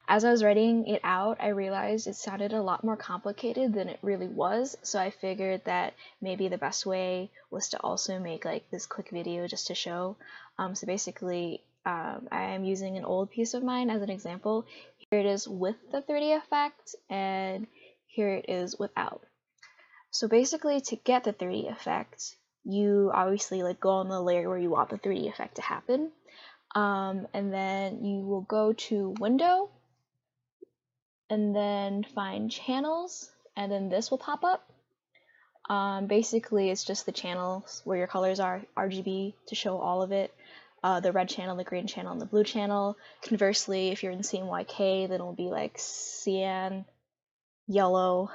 as I was writing it out, I realized it sounded a lot more complicated than it really was, so I figured that maybe the best way was to also make like this quick video just to show. So basically, I am using an old piece of mine as an example. Here it is with the 3D effect, and here it is without. So basically, to get the 3D effect, you obviously like go on the layer where you want the 3D effect to happen, and then you will go to Window, and then find Channels, and then this will pop up. Basically, it's just the channels where your colors are, RGB to show all of it. The red channel, the green channel, and the blue channel. Conversely, if you're in CMYK, then it'll be like cyan, yellow,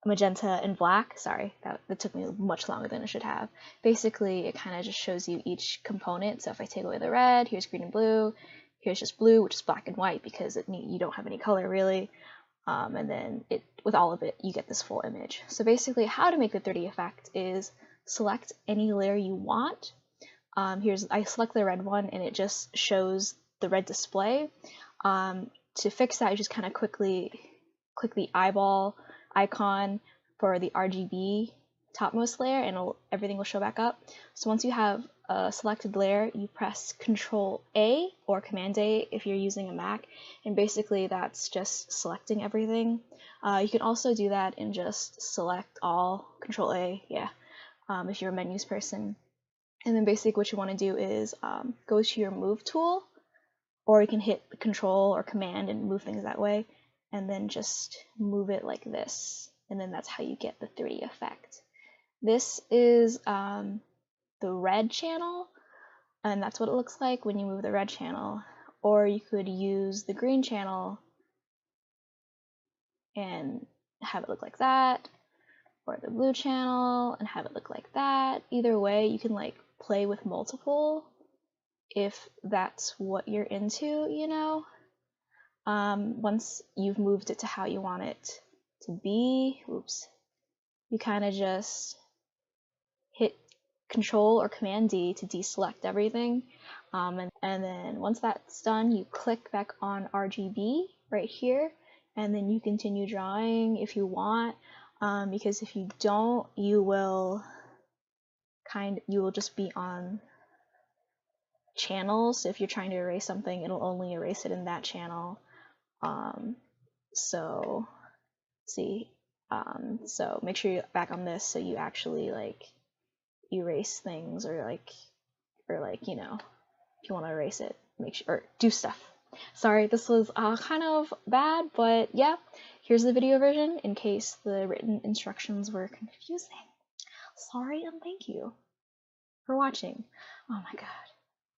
magenta, and black. Sorry, that took me much longer than it should have. Basically, it kind of just shows you each component. So if I take away the red, here's green and blue. Here's just blue, which is black and white because you don't have any color really. And then with all of it, you get this full image. So basically, how to make the 3D effect is select any layer you want. I select the red one, and it just shows the red display. To fix that, you just kind of quickly click the eyeball icon for the RGB topmost layer, and everything will show back up. So once you have a selected layer, you press Control A or Command A if you're using a Mac, and basically that's just selecting everything. You can also do that and just select all, Control A, yeah, if you're a menus person. And then basically what you want to do is go to your Move tool, or you can hit Control or Command and move things that way, and then just move it like this, and then that's how you get the 3D effect. This is the red channel, and that's what it looks like when you move the red channel. Or you could use the green channel and have it look like that, or the blue channel and have it look like that. Either way, you can like play with multiple if that's what you're into, you know. Once you've moved it to how you want it to be, you kind of just hit Control or Command D to deselect everything, and then once that's done, you click back on RGB right here, and then you continue drawing if you want, because if you don't, you will just be on channels. So if you're trying to erase something, it'll only erase it in that channel. So make sure you're back on this so you actually like erase things, or you know, if you want to erase it, make sure, or do stuff. Sorry, this was kind of bad, but yeah, here's the video version in case the written instructions were confusing. Sorry, and thank you for watching. Oh my god.